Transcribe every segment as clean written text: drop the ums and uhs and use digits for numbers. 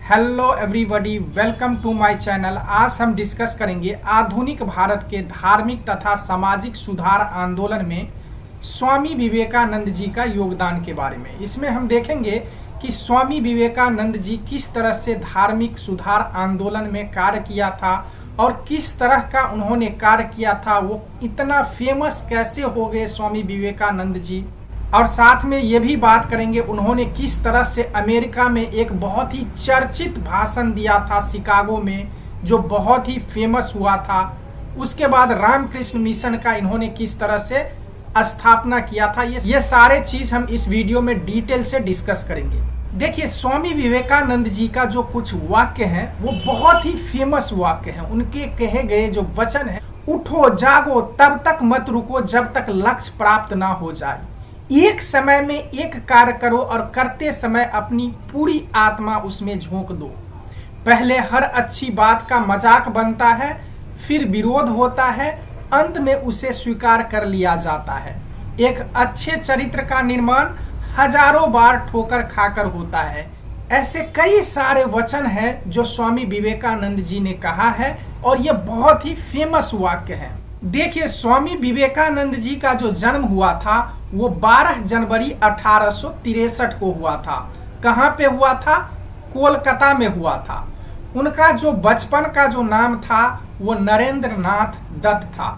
Hello everybody, welcome to my channel. आज हम discuss करेंगे आधुनिक भारत के धार्मिक तथा सामाजिक सुधार आंदोलन में स्वामी विवेकानंद जी का योगदान के बारे में। इसमें हम देखेंगे कि स्वामी विवेकानंद जी किस तरह से धार्मिक सुधार आंदोलन में कार्य किया था और किस तरह का उन्होंने कार्य किया था, वो इतना फेमस कैसे हो गए स्वामी विवेकानंद जी। और साथ में ये भी बात करेंगे उन्होंने किस तरह से अमेरिका में एक बहुत ही चर्चित भाषण दिया था शिकागो में, जो बहुत ही फेमस हुआ था। उसके बाद रामकृष्ण मिशन का इन्होंने किस तरह से स्थापना किया था। ये सारे चीज हम इस वीडियो में डिटेल से डिस्कस करेंगे। देखिए, स्वामी विवेकानंद जी का जो कुछ वाक्य हैं वो बहुत ही फेमस वाक्य हैं। उनके कहे गए जो वचन है, उठो जागो तब तक मत रुको जब तक लक्ष्य प्राप्त ना हो जाए। एक समय में एक कार्य करो और करते समय अपनी पूरी आत्मा उसमें झोंक दो। पहले हर अच्छी बात का मजाक बनता है, फिर विरोध होता है, अंत में उसे स्वीकार कर लिया जाता है। एक अच्छे चरित्र का निर्माण हजारों बार ठोकर खाकर होता है। ऐसे कई सारे वचन हैं जो स्वामी विवेकानंद जी ने कहा है और ये बहुत ही फेमस वाक्य है। देखिए, स्वामी विवेकानंद जी का जो जन्म हुआ था वो 12 जनवरी 1863 को हुआ था। कहाँ पे हुआ था? कोलकाता में हुआ था। उनका जो बचपन का जो नाम था वो नरेंद्र नाथ दत्त था।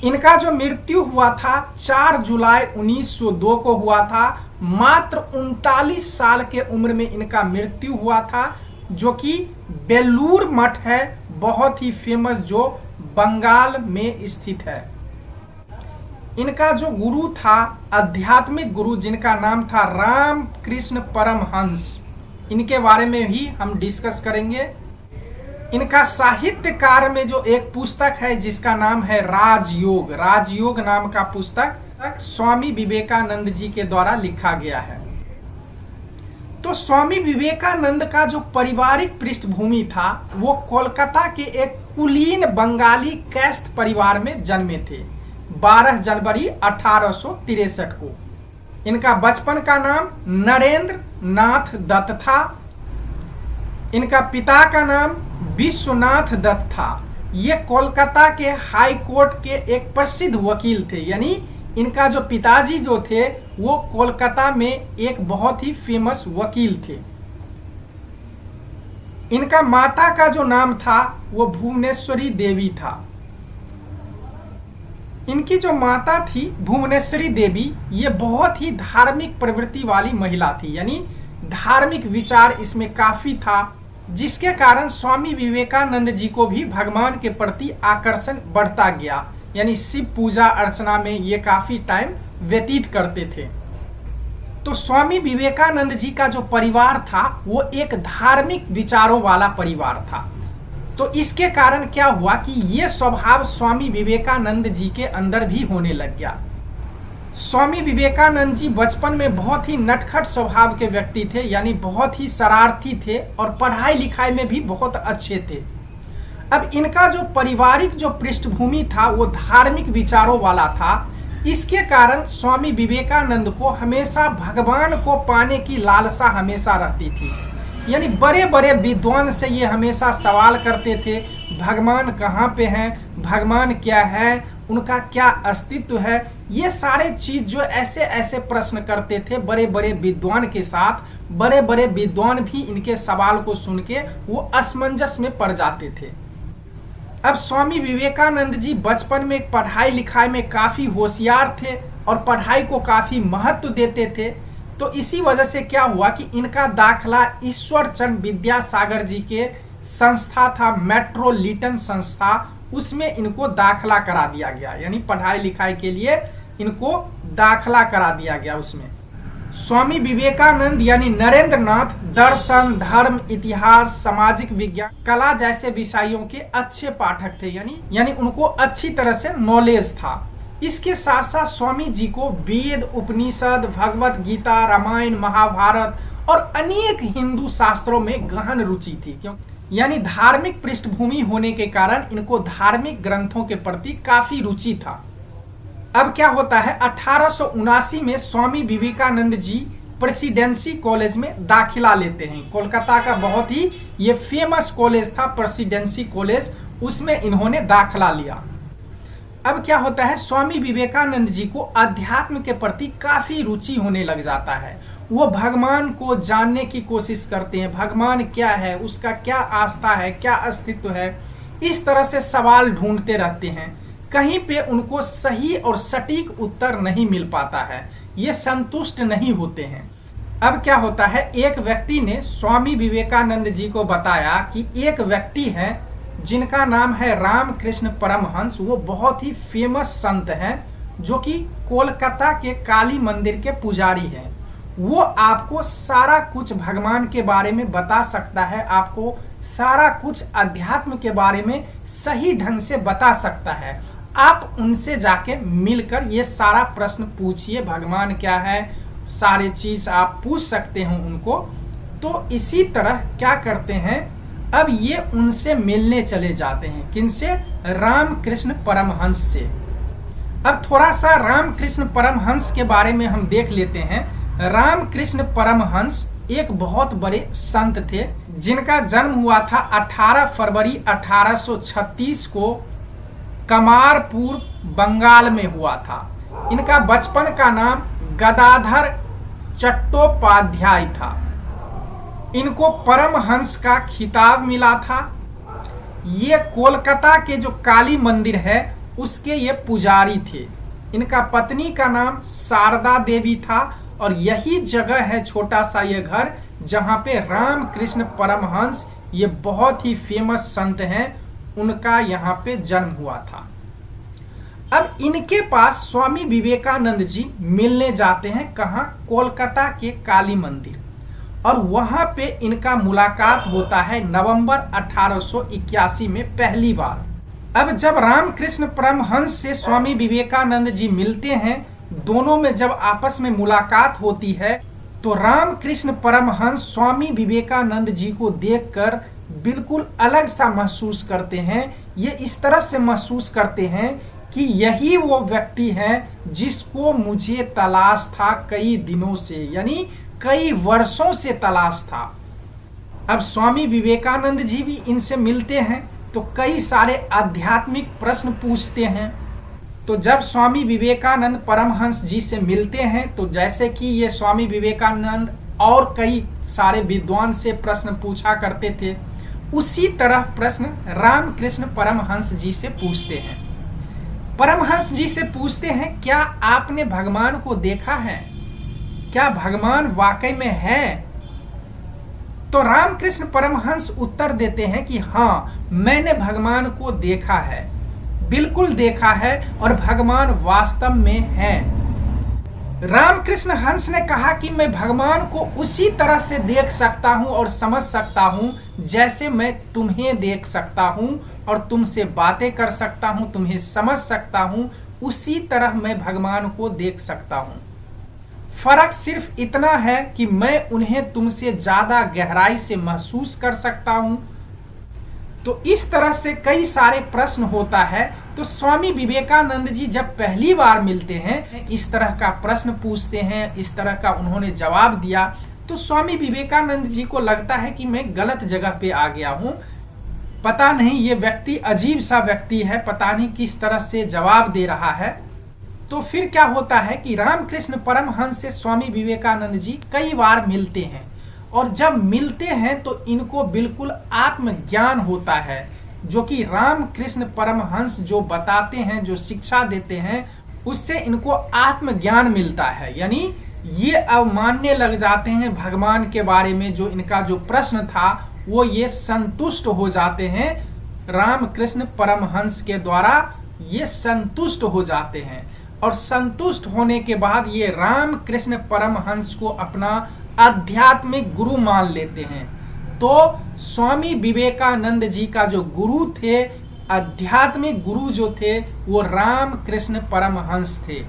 इनका जो मृत्यु हुआ था 4 जुलाई 1902 को हुआ था। मात्र 39 साल के उम्र में इनका मृत्यु हुआ था, जो कि बेलूर मठ है, बहुत ही फेमस, जो बंगाल में स्थित है। इनका जो गुरु था, आध्यात्मिक गुरु, जिनका नाम था रामकृष्ण परमहंस, इनके बारे में भी हम डिस्कस करेंगे। इनका साहित्य कार्य में जो एक पुस्तक है जिसका नाम है राजयोग, राजयोग नाम का पुस्तक स्वामी विवेकानंद जी के द्वारा लिखा गया है। तो स्वामी विवेकानंद का जो पारिवारिक पृष्ठभूमि था वो कोलकाता के एक कुलीन बंगाली कैस्ट परिवार में जन्मे थे 12 जनवरी 1863 को। इनका बचपन का नाम नरेंद्र नाथ दत्त था। इनका पिता का नाम विश्वनाथ दत्त था। ये कोलकाता के हाई कोर्ट के एक प्रसिद्ध वकील थे। यानी इनका जो पिताजी जो थे वो कोलकाता में एक बहुत ही फेमस वकील थे। इनका माता का जो नाम था वो भुवनेश्वरी देवी था। इनकी जो माता थी भुवनेश्वरी देवी, ये बहुत ही धार्मिक प्रवृत्ति वाली महिला थी। यानी धार्मिक विचार इसमें काफी था, जिसके कारण स्वामी विवेकानंद जी को भी भगवान के प्रति आकर्षण बढ़ता गया। यानी शिव पूजा अर्चना में ये काफी टाइम व्यतीत करते थे। तो स्वामी विवेकानंद जी का जो परिवार था वो एक धार्मिक विचारों वाला परिवार था। तो इसके कारण क्या हुआ कि ये स्वभाव स्वामी विवेकानंद जी के अंदर भी होने लग गया। स्वामी विवेकानंद जी बचपन में बहुत ही नटखट स्वभाव के व्यक्ति थे, यानी बहुत ही शरारती थे और पढ़ाई लिखाई में भी बहुत अच्छे थे। अब इनका जो पारिवारिक जो पृष्ठभूमि था वो धार्मिक विचारों वाला था। इसके कारण स्वामी विवेकानंद को हमेशा भगवान को पाने की लालसा हमेशा रहती थी। यानी बड़े बड़े विद्वान से ये हमेशा सवाल करते थे, भगवान कहाँ पे हैं, भगवान क्या है, उनका क्या अस्तित्व है। ये सारे चीज जो ऐसे ऐसे प्रश्न करते थे बड़े बड़े विद्वान के साथ, बड़े बड़े विद्वान भी इनके सवाल को सुन के वो असमंजस में पड़ जाते थे। अब स्वामी विवेकानंद जी बचपन में पढ़ाई लिखाई में काफी होशियार थे और पढ़ाई को काफी महत्व देते थे। तो इसी वजह से क्या हुआ कि इनका दाखला ईश्वरचंद विद्यासागर जी के संस्था था, मेट्रोलिटन संस्था, उसमें इनको दाखला करा दिया गया। यानी पढ़ाई लिखाई के लिए इनको दाखला करा दिया गया उसमें। स्वामी विवेकानंद यानी नरेंद्र नाथ दर्शन, धर्म, इतिहास, सामाजिक विज्ञान, कला जैसे विषयों के अच्छे पाठक थे। यानी उनको अच्छी तरह से नॉलेज था। इसके साथ साथ स्वामी जी को वेद, उपनिषद, भगवत गीता, रामायण, महाभारत और अनेक हिंदू शास्त्रों में गहन रुचि थी। क्यों? यानी धार्मिक पृष्ठभूमि होने के कारण इनको धार्मिक ग्रंथों के प्रति काफी रुचि था। अब क्या होता है, 1879 में स्वामी विवेकानंद जी प्रेसिडेंसी कॉलेज में दाखिला लेते हैं। कोलकाता का बहुत ही ये फेमस कॉलेज था प्रेसिडेंसी कॉलेज, उसमें इन्होंने दाखिला लिया। अब क्या होता है, स्वामी विवेकानंद जी को अध्यात्म के प्रति काफी रुचि होने लग जाता है। वो भगवान को जानने की कोशिश करते हैं, भगवान क्या है, उसका क्या आस्था है, क्या अस्तित्व है, इस तरह से सवाल ढूंढते रहते हैं। कहीं पे उनको सही और सटीक उत्तर नहीं मिल पाता है, ये संतुष्ट नहीं होते हैं। अब क्या होता है, एक व्यक्ति ने स्वामी विवेकानंद जी को बताया कि एक व्यक्ति है जिनका नाम है रामकृष्ण परमहंस। वो बहुत ही फेमस संत हैं जो कि कोलकाता के काली मंदिर के पुजारी हैं। वो आपको सारा कुछ भगवान के बारे में बता सकता है, आपको सारा कुछ अध्यात्म के बारे में सही ढंग से बता सकता है। आप उनसे जाके मिलकर ये सारा प्रश्न पूछिए, भगवान क्या है, सारे चीज आप पूछ सकते हो उनको। तो इसी तरह क्या करते हैं, अब ये उनसे मिलने चले जाते हैं। किनसे? रामकृष्ण परमहंस से। अब थोड़ा सा रामकृष्ण परमहंस के बारे में हम देख लेते हैं। रामकृष्ण परमहंस एक बहुत बड़े संत थे जिनका जन्म हुआ था 18 फरवरी 1836 को कमारपुर बंगाल में हुआ था। इनका बचपन का नाम गदाधर चट्टोपाध्याय था। इनको परमहंस का खिताब मिला था। ये कोलकाता के जो काली मंदिर है उसके ये पुजारी थे। इनका पत्नी का नाम शारदा देवी था और यही जगह है, छोटा सा ये घर, जहां पे रामकृष्ण परमहंस, ये बहुत ही फेमस संत हैं, उनका यहाँ पे जन्म हुआ था। अब इनके पास स्वामी विवेकानंद जी मिलने जाते हैं। कहाँ? कोलकाता के काली मंदिर। और वहां पे इनका मुलाकात होता है नवंबर 1881 में पहली बार। अब जब रामकृष्ण परमहंस से स्वामी विवेकानंद जी मिलते हैं, दोनों में जब आपस में मुलाकात होती है, तो रामकृष्ण परमहंस स्वामी विवेकानंद जी को देखकर बिल्कुल अलग सा महसूस करते हैं। ये इस तरह से महसूस करते हैं कि यही वो व्यक्ति है जिसको मुझे तलाश था कई दिनों से, यानी कई वर्षों से तलाश था। अब स्वामी विवेकानंद जी भी इनसे मिलते हैं तो कई सारे आध्यात्मिक प्रश्न पूछते हैं। तो जब स्वामी विवेकानंद परमहंस जी से मिलते हैं तो जैसे कि ये स्वामी विवेकानंद और कई सारे विद्वान से प्रश्न पूछा करते थे, उसी तरह प्रश्न रामकृष्ण परमहंस जी से पूछते हैं। परमहंस जी से पूछते हैं, क्या आपने भगवान को देखा है? क्या भगवान वाकई में है? तो रामकृष्ण परमहंस उत्तर देते हैं कि हाँ, मैंने भगवान को देखा है, बिल्कुल देखा है, और भगवान वास्तव में है। रामकृष्ण हंस ने कहा कि मैं भगवान को उसी तरह से देख सकता हूं और समझ सकता हूं जैसे मैं तुम्हें देख सकता हूं और तुमसे बातें कर सकता हूं, तुम्हें समझ सकता हूं, उसी तरह मैं भगवान को देख सकता हूं। फर्क सिर्फ इतना है कि मैं उन्हें तुमसे ज्यादा गहराई से महसूस कर सकता हूं। तो इस तरह से कई सारे प्रश्न होता है। तो स्वामी विवेकानंद जी जब पहली बार मिलते हैं, इस तरह का प्रश्न पूछते हैं, इस तरह का उन्होंने जवाब दिया, तो स्वामी विवेकानंद जी को लगता है कि मैं गलत जगह पे आ गया हूं, पता नहीं ये व्यक्ति अजीब सा व्यक्ति है, पता नहीं किस तरह से जवाब दे रहा है। तो फिर क्या होता है कि रामकृष्ण परमहंस से स्वामी विवेकानंद जी कई बार मिलते हैं, और जब मिलते हैं तो इनको बिल्कुल आत्मज्ञान होता है, जो कि रामकृष्ण परमहंस जो बताते हैं, जो शिक्षा देते हैं, उससे इनको आत्मज्ञान मिलता है। यानी ये अब मानने लग जाते हैं भगवान के बारे में, जो इनका जो प्रश्न था वो ये संतुष्ट हो जाते हैं, रामकृष्ण परमहंस के द्वारा ये संतुष्ट हो जाते हैं। और संतुष्ट होने के बाद ये रामकृष्ण परमहंस को अपना आध्यात्मिक गुरु मान लेते हैं। तो स्वामी विवेकानंद जी का जो गुरु थे, आध्यात्मिक गुरु जो थे, वो रामकृष्ण परमहंस थे।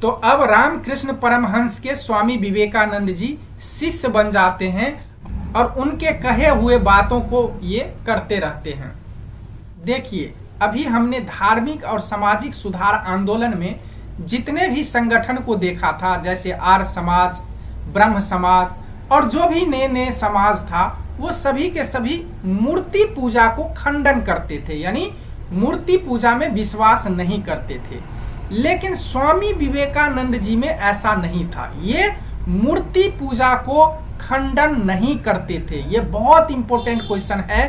तो अब रामकृष्ण परमहंस के स्वामी विवेकानंद जी शिष्य बन जाते हैं और उनके कहे हुए बातों को ये करते रहते हैं। देखिए, अभी हमने धार्मिक और सामाजिक सुधार आंदोलन में जितने भी संगठन को देखा था, जैसे आर्य समाज, ब्रह्म समाज और जो भी नए नए समाज था, वो सभी के सभी मूर्ति पूजा को खंडन करते थे, यानी मूर्ति पूजा में विश्वास नहीं करते थे। लेकिन स्वामी विवेकानंद जी में ऐसा नहीं था, ये मूर्ति पूजा को खंडन नहीं करते थे। ये बहुत इंपॉर्टेंट क्वेश्चन है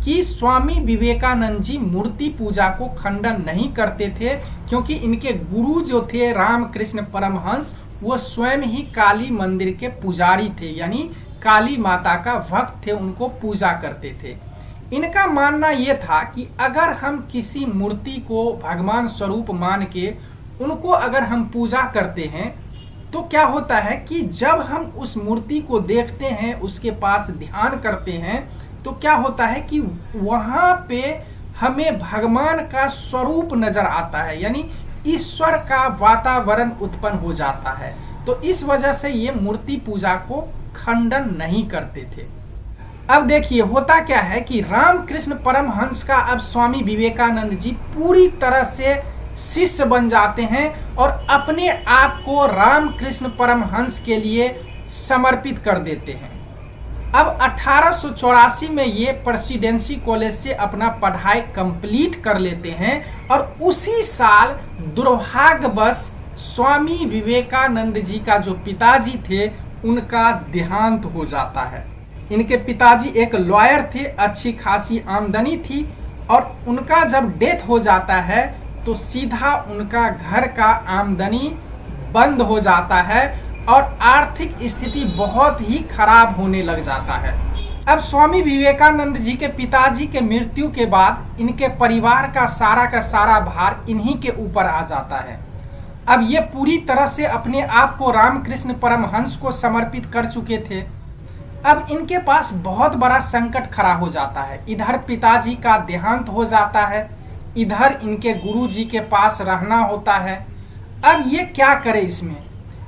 कि स्वामी विवेकानंद जी मूर्ति पूजा को खंडन नहीं करते थे, क्योंकि इनके गुरु जो थे रामकृष्ण परमहंस, वो स्वयं ही काली मंदिर के पुजारी थे, यानी काली माता का भक्त थे, उनको पूजा करते थे। इनका मानना यह था कि अगर हम किसी मूर्ति को भगवान स्वरूप मान के उनको अगर हम पूजा करते हैं, तो क्या होता है कि जब हम उस मूर्ति को देखते हैं, उसके पास ध्यान करते हैं, तो क्या होता है कि वहां पे हमें भगवान का स्वरूप नजर आता है, यानी ईश्वर का वातावरण उत्पन्न हो जाता है। तो इस वजह से ये मूर्ति पूजा को खंडन नहीं करते थे। अब देखिए होता क्या है कि रामकृष्ण परमहंस का अब स्वामी विवेकानंद जी पूरी तरह से शिष्य बन जाते हैं और अपने आप को रामकृष्ण परमहंस के लिए समर्पित कर देते हैं। अब 1884 में ये प्रेसिडेंसी कॉलेज से अपना पढ़ाई कंप्लीट कर लेते हैं और उसी साल दुर्भाग्यवश स्वामी विवेकानंद जी का जो पिताजी थे, उनका देहांत हो जाता है। इनके पिताजी एक लॉयर थे, अच्छी खासी आमदनी थी, और उनका जब डेथ हो जाता है तो सीधा उनका घर का आमदनी बंद हो जाता है और आर्थिक स्थिति बहुत ही खराब होने लग जाता है। अब स्वामी विवेकानंद जी के पिताजी के मृत्यु के बाद इनके परिवार का सारा भार इन्हीं के ऊपर आ जाता है। अब ये पूरी तरह से अपने आप को रामकृष्ण परमहंस को समर्पित कर चुके थे। अब इनके पास बहुत बड़ा संकट खड़ा हो जाता है। इधर पिताजी का देहांत हो जाता है, इधर इनके गुरुजी के पास रहना होता है। अब ये क्या करे इसमें?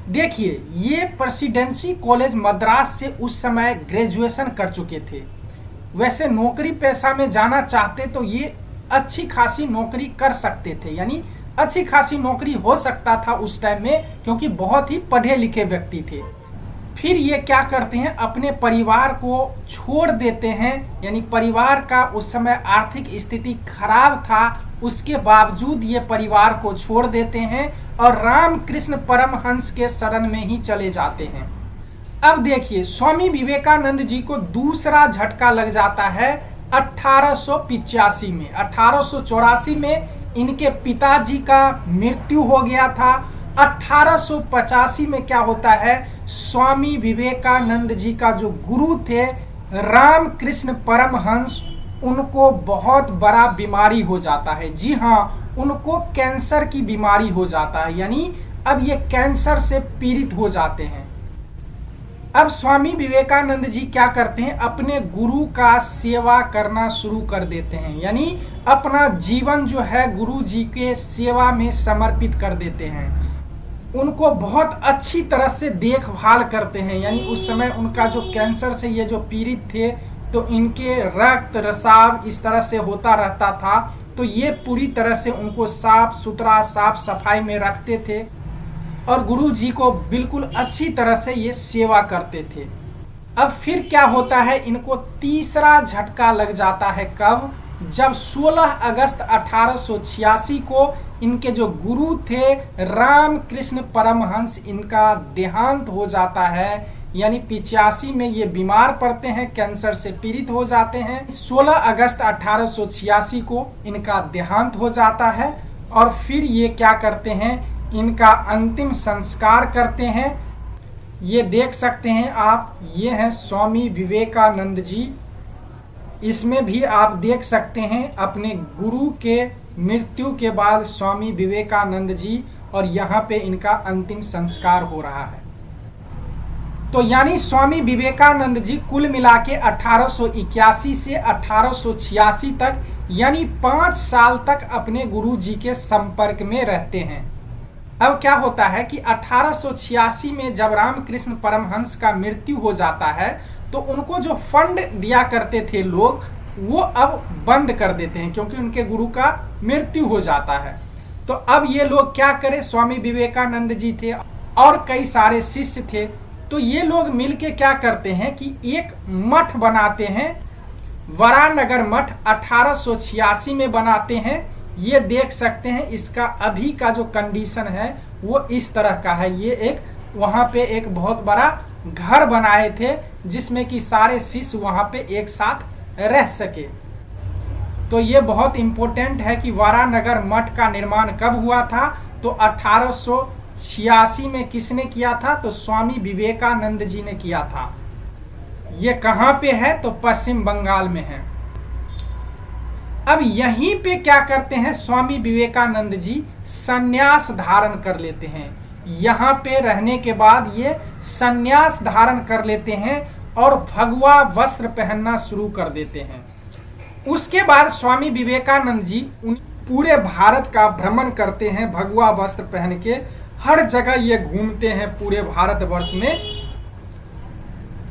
देखिए, ये प्रेसिडेंसी कॉलेज मद्रास से उस समय ग्रेजुएशन कर चुके थे। वैसे नौकरी पेशा में जाना चाहते तो ये अच्छी खासी नौकरी कर सकते थे, यानी अच्छी खासी नौकरी हो सकता था उस टाइम में, क्योंकि बहुत ही पढ़े लिखे व्यक्ति थे। फिर ये क्या करते हैं, अपने परिवार को छोड़ देते हैं, यानी परिवार का उस समय आर्थिक स्थिति खराब था, उसके बावजूद ये परिवार को छोड़ देते हैं और रामकृष्ण परमहंस के शरण में ही चले जाते हैं। अब देखिए, स्वामी विवेकानंद जी को दूसरा झटका लग जाता है 1885 में। 1884 में इनके पिताजी का मृत्यु हो गया था। 1885 में क्या होता है, स्वामी विवेकानंद जी का जो गुरु थे रामकृष्ण परमहंस, उनको बहुत बड़ा बीमारी हो जाता है। जी हाँ, उनको कैंसर की बीमारी हो जाता है, यानी अब ये कैंसर से पीड़ित हो जाते हैं। अब स्वामी विवेकानंद जी क्या करते हैं, अपने गुरु का सेवा करना शुरू कर देते हैं, यानी अपना जीवन जो है गुरु जी के सेवा में समर्पित कर देते हैं। उनको बहुत अच्छी तरह से देखभाल करते हैं, यानी उस समय उनका जो कैंसर से ये जो पीड़ित थे, तो इनके रक्त रसाव इस तरह से होता रहता था, तो ये पूरी तरह से उनको साफ सुथरा साफ सफाई में रखते थे और गुरु जी को बिल्कुल अच्छी तरह से ये सेवा करते थे। अब फिर क्या होता है, इनको तीसरा झटका लग जाता है। कब? जब 16 अगस्त 1886 को इनके जो गुरु थे रामकृष्ण परमहंस, इनका देहांत हो जाता है, यानी 85 में ये बीमार पड़ते हैं, कैंसर से पीड़ित हो जाते हैं। 16 अगस्त 1886 को इनका देहांत हो जाता है और फिर ये क्या करते हैं, इनका अंतिम संस्कार करते हैं। ये देख सकते हैं आप, ये हैं स्वामी विवेकानंद जी। इसमें भी आप देख सकते हैं अपने गुरु के मृत्यु के बाद स्वामी विवेकानंद जी, और यहाँ पे इनका अंतिम संस्कार हो रहा है। तो यानी स्वामी विवेकानंद जी कुल मिला के 1881 से 1886 तक, यानी 5 साल तक अपने गुरु जी के संपर्क में रहते हैं। अब क्या होता है कि 1886 में जब रामकृष्ण परमहंस का मृत्यु हो जाता है, तो उनको जो फंड दिया करते थे लोग, वो अब बंद कर देते हैं, क्योंकि उनके गुरु का मृत्यु हो जाता है। तो अब ये लोग क्या करें, स्वामी विवेकानंद जी थे और कई सारे शिष्य थे, तो ये लोग मिलके क्या करते हैं कि एक मठ बनाते हैं, वारानगर मठ 1886 में बनाते हैं। ये देख सकते हैं, इसका अभी का जो कंडीशन है वो इस तरह का है। ये एक वहां पे एक बहुत बड़ा घर बनाए थे जिसमें कि सारे शिष्य वहां पे एक साथ रह सके। तो ये बहुत इंपॉर्टेंट है कि वारानगर मठ का निर्माण कब हुआ था, तो 1886 में किसने किया था, तो स्वामी विवेकानंद जी ने किया था। ये कहां पे है, तो पश्चिम बंगाल में है। अब यहीं पे क्या करते हैं, स्वामी विवेकानंद जी संन्यास धारण कर लेते हैं। यहाँ पे रहने के बाद ये संन्यास धारण कर लेते हैं और भगवा वस्त्र पहनना शुरू कर देते हैं। उसके बाद स्वामी विवेकानंद जी पूरे भारत का भ्रमण करते हैं भगवा वस्त्र पहन के। हर जगह ये घूमते हैं पूरे भारतवर्ष में।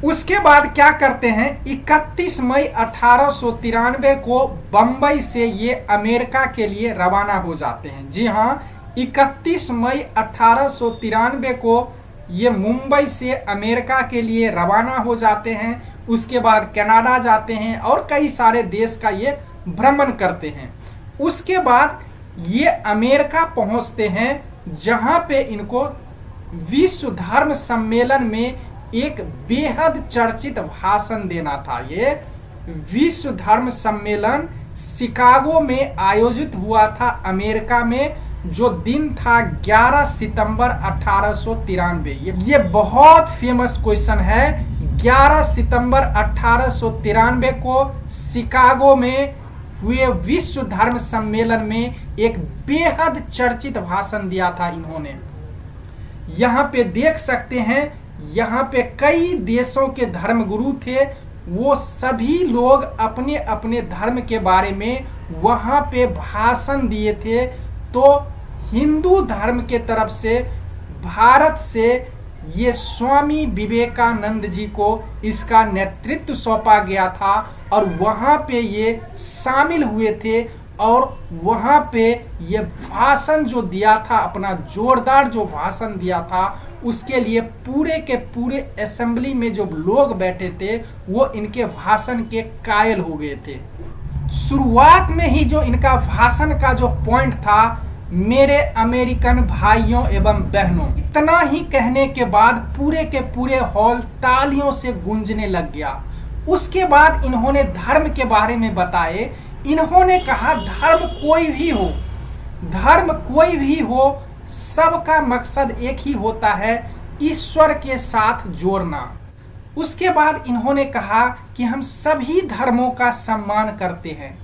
उसके बाद क्या करते हैं, 31 मई 1893 को बंबई से ये अमेरिका के लिए रवाना हो जाते हैं। जी हाँ, 31 मई 1893 को ये मुंबई से अमेरिका के लिए रवाना हो जाते हैं। उसके बाद कनाडा जाते हैं और कई सारे देश का ये भ्रमण करते हैं। उसके बाद ये अमेरिका पहुंचते हैं, जहां पे इनको विश्व धर्म सम्मेलन में एक बेहद चर्चित भाषण देना था। ये विश्व धर्म सम्मेलन शिकागो में आयोजित हुआ था अमेरिका में, जो दिन था 11 सितंबर 1893। ये बहुत फेमस क्वेश्चन है। 11 सितंबर 1893 को शिकागो में हुए विश्व धर्म सम्मेलन में एक बेहद चर्चित भाषण दिया था इन्होंने। यहाँ पे देख सकते हैं, यहाँ पे कई देशों के धर्मगुरु थे। वो सभी लोग अपने अपने धर्म के बारे में वहाँ पे भाषण दिए थे। तो हिंदू धर्म के तरफ से भारत से ये स्वामी विवेकानंद जी को इसका नेतृत्व सौंपा गया था और वहाँ पे ये शामिल हुए थे। और वहाँ पे ये भाषण जो दिया था, अपना जोरदार जो भाषण दिया था, उसके लिए पूरे के पूरे असेंबली में जो लोग बैठे थे वो इनके भाषण के कायल हो गए थे। शुरुआत में ही जो इनका भाषण का जो पॉइंट था, मेरे अमेरिकन भाइयों एवं बहनों, इतना ही कहने के बाद पूरे के पूरे हॉल तालियों से गूंजने लग गया। उसके बाद इन्होंने धर्म के बारे में बताए। इन्होंने कहा धर्म कोई भी हो, सबका मकसद एक ही होता है, ईश्वर के साथ जोड़ना। उसके बाद इन्होंने कहा कि हम सभी धर्मों का सम्मान करते हैं,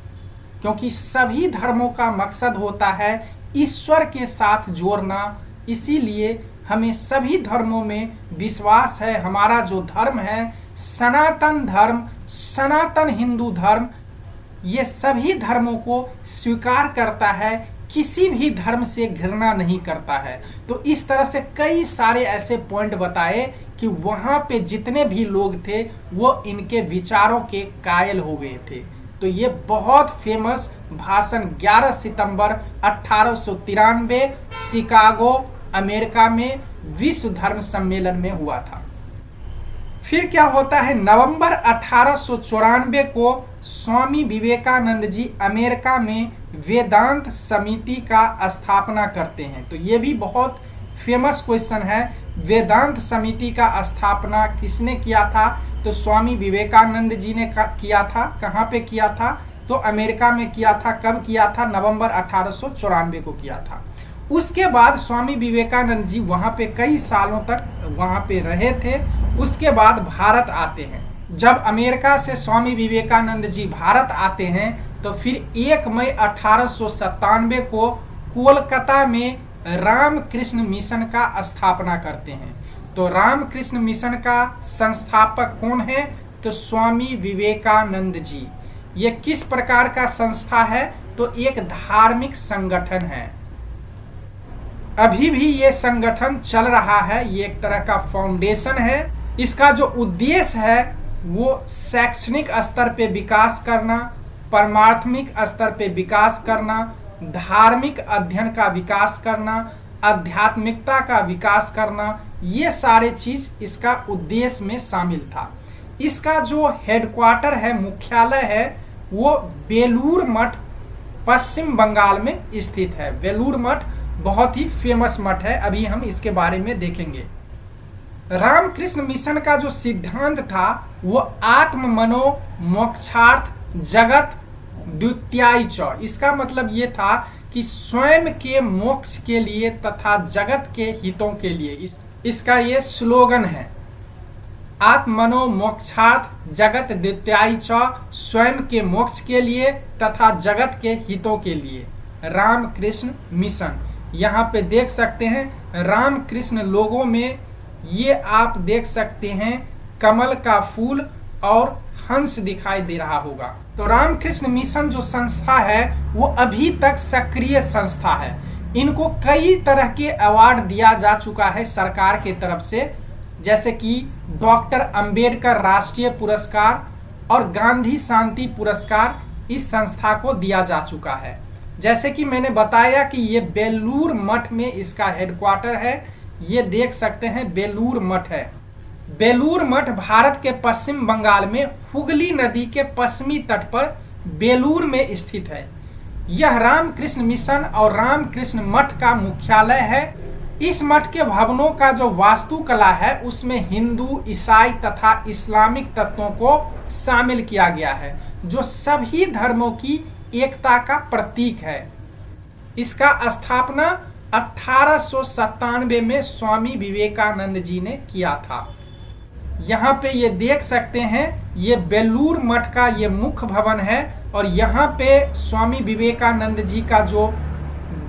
क्योंकि सभी धर्मों का मकसद होता है ईश्वर के साथ जोड़ना। इसीलिए हमें सभी धर्मों में विश्वास है। हमारा जो धर्म है, सनातन धर्म, सनातन हिंदू धर्म, ये सभी धर्मों को स्वीकार करता है, किसी भी धर्म से घृणा नहीं करता है। तो इस तरह से कई सारे ऐसे पॉइंट बताए कि वहां पे जितने भी लोग थे वो इनके विचारों के कायल हो गए थे। तो ये बहुत फेमस भाषण 11 सितंबर 1893 शिकागो अमेरिका में विश्व धर्म सम्मेलन में हुआ था। फिर क्या होता है, नवंबर 1894 को स्वामी विवेकानंद जी अमेरिका में वेदांत समिति का स्थापना करते हैं। तो ये भी बहुत फेमस क्वेश्चन है, वेदांत समिति का स्थापना किसने किया था, तो स्वामी विवेकानंद जी ने किया था। कहाँ पे किया था, तो अमेरिका में किया था। कब किया था, नवंबर 1894 को किया था। उसके बाद स्वामी विवेकानंद जी वहाँ पे कई सालों तक वहाँ पे रहे थे। उसके बाद भारत आते हैं। जब अमेरिका से स्वामी विवेकानंद जी भारत आते हैं तो फिर 1 मई 1897 को कोलकाता में रामकृष्ण मिशन का स्थापना करते हैं। तो रामकृष्ण मिशन का संस्थापक कौन है, तो स्वामी विवेकानंद जी। ये किस प्रकार का संस्था है, तो एक धार्मिक संगठन है। अभी भी ये संगठन चल रहा है, ये एक तरह का फाउंडेशन है। इसका जो उद्देश्य है वो शैक्षणिक स्तर पे विकास करना, परमार्थमिक स्तर पे विकास करना, धार्मिक अध्ययन का विकास करना, आध्यात्मिकता का विकास करना, ये सारे चीज इसका उद्देश्य में शामिल था। इसका जो हेडक्वार्टर है, मुख्यालय है, वो बेलूर मठ पश्चिम बंगाल में स्थित है। बेलूर मठ बहुत ही फेमस मठ है, अभी हम इसके बारे में देखेंगे। रामकृष्ण मिशन का जो सिद्धांत था वो आत्म मनो मोक्षार्थ जगत द्वितीयाय च, इसका मतलब ये था कि स्वयं के मोक्ष के लिए तथा जगत के हितों के लिए। इसका ये स्लोगन है, आत्म मनो मोक्षार्थ जगत द्वितीयाय च, स्वयं के मोक्ष के लिए तथा जगत के हितों के लिए रामकृष्ण मिशन। यहाँ पे देख सकते हैं रामकृष्ण लोगों में ये आप देख सकते हैं कमल का फूल और हंस दिखाई दे रहा होगा। तो रामकृष्ण मिशन जो संस्था है वो अभी तक सक्रिय संस्था है। इनको कई तरह के अवार्ड दिया जा चुका है सरकार की तरफ से, जैसे कि डॉक्टर अंबेडकर राष्ट्रीय पुरस्कार और गांधी शांति पुरस्कार इस संस्था को दिया जा चुका है। जैसे कि मैंने बताया कि ये बेलूर मठ में इसका हेडक्वार्टर है, ये देख सकते हैं बेलूर मठ है। बेलूर मठ भारत के पश्चिम बंगाल में हुगली नदी के पश्चिमी तट पर बेलूर में स्थित है। यह रामकृष्ण मिशन और रामकृष्ण मठ का मुख्यालय है। इस मठ के भवनों का जो वास्तुकला है उसमें हिंदू, ईसाई तथा इस्लामिक तत्वों को शामिल किया गया है, जो सभी धर्मों की एकता का प्रतीक है। इसका स्थापना 1897 में स्वामी विवेकानंद जी ने किया था। यहाँ पे ये देख सकते हैं, ये बेलूर मठ का ये मुख्य भवन है और यहाँ पे स्वामी विवेकानंद जी का जो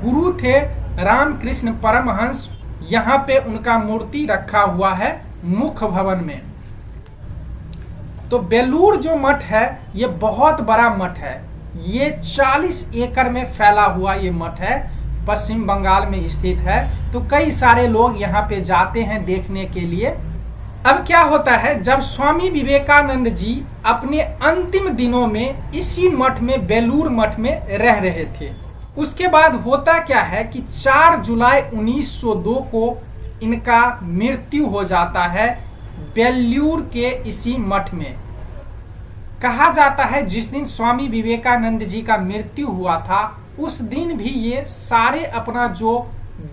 गुरु थे रामकृष्ण परमहंस, यहाँ पे उनका मूर्ति रखा हुआ है मुख्य भवन में। तो बेलूर जो मठ है ये बहुत बड़ा मठ है, ये 40 एकड़ में फैला हुआ ये मठ है, पश्चिम बंगाल में स्थित है। तो कई सारे लोग यहाँ पे जाते हैं देखने के लिए। अब क्या होता है, जब स्वामी विवेकानंद जी अपने अंतिम दिनों में इसी मठ में, बेलूर मठ में रह रहे थे, उसके बाद होता क्या है कि 4 जुलाई 1902 को इनका मृत्यु हो जाता है बेलूर के इसी मठ में। कहा जाता है जिस दिन स्वामी विवेकानंद जी का मृत्यु हुआ था उस दिन भी ये सारे अपना जो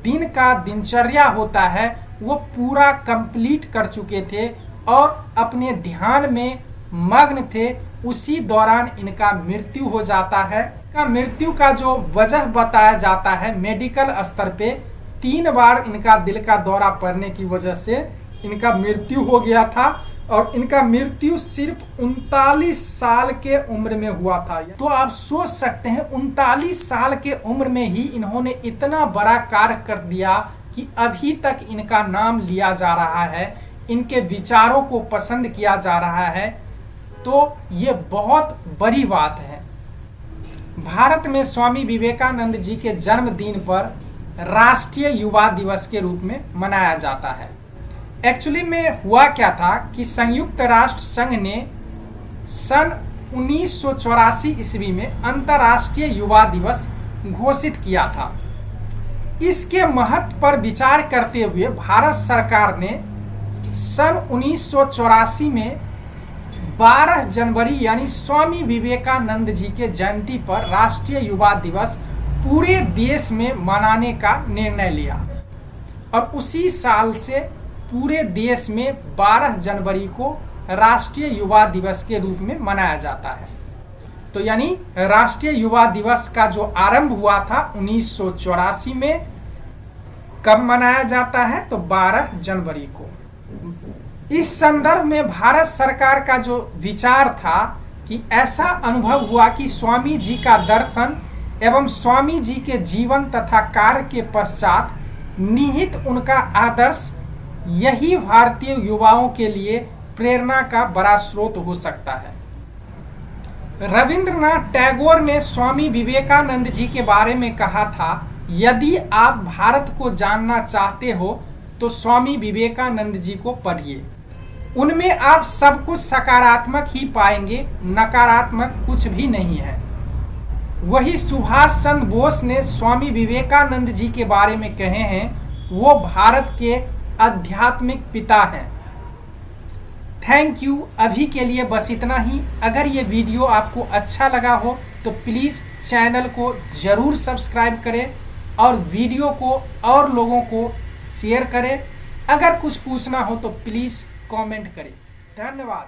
दिन का दिनचर्या होता है वो पूरा कंप्लीट कर चुके थे और अपने ध्यान में मग्न थे। उसी दौरान इनका मृत्यु हो जाता है। इनका मृत्यु का जो वजह बताया जाता है, मेडिकल स्तर पे 3 बार इनका दिल का दौरा पड़ने की वजह से इनका मृत्यु हो गया था और इनका मृत्यु सिर्फ 39 साल के उम्र में हुआ था। तो आप सोच सकते हैं 39 साल के उम्र में ही इन्होंने इतना बड़ा कार्य कर दिया कि अभी तक इनका नाम लिया जा रहा है, इनके विचारों को पसंद किया जा रहा है। तो ये बहुत बड़ी बात है। भारत में स्वामी विवेकानंद जी के जन्मदिन पर राष्ट्रीय युवा दिवस के रूप में मनाया जाता है। एक्चुअली में हुआ क्या था कि संयुक्त राष्ट्र संघ ने सन 1984 ईस्वी में अंतर्राष्ट्रीय युवा दिवस घोषित किया था। इसके महत्व पर विचार करते हुए भारत सरकार ने सन 1984 में 12 जनवरी यानी स्वामी विवेकानंद जी के जयंती पर राष्ट्रीय युवा दिवस पूरे देश में मनाने का निर्णय लिया और उसी साल से पूरे देश में 12 जनवरी को राष्ट्रीय युवा दिवस के रूप में मनाया जाता है। तो यानी राष्ट्रीय युवा दिवस का जो आरंभ हुआ था 1984 में, कब मनाया जाता है तो 12 जनवरी को। इस संदर्भ में भारत सरकार का जो विचार था कि ऐसा अनुभव हुआ कि स्वामी जी का दर्शन एवं स्वामी जी के जीवन तथा कार्य के पश्चात निहित उनका आदर्श यही भारतीय युवाओं के लिए प्रेरणा का बड़ा स्रोत हो सकता है। रविंद्रनाथ टैगोर ने स्वामी विवेकानंद जी के बारे में कहा था, यदि आप भारत को जानना चाहते हो तो स्वामी विवेकानंद जी को पढ़िए। उनमें आप सब कुछ सकारात्मक ही पाएंगे, नकारात्मक कुछ भी नहीं है। वही सुभाष चंद्र बोस ने स्वामी विवेकानंद जी के बारे में कहे हैं, वो भारत के आध्यात्मिक पिता हैं। Thank you. अभी के लिए बस इतना ही। अगर ये वीडियो आपको अच्छा लगा हो तो प्लीज़ चैनल को ज़रूर सब्सक्राइब करें और वीडियो को और लोगों को शेयर करें। अगर कुछ पूछना हो तो प्लीज़ कमेंट करें। धन्यवाद।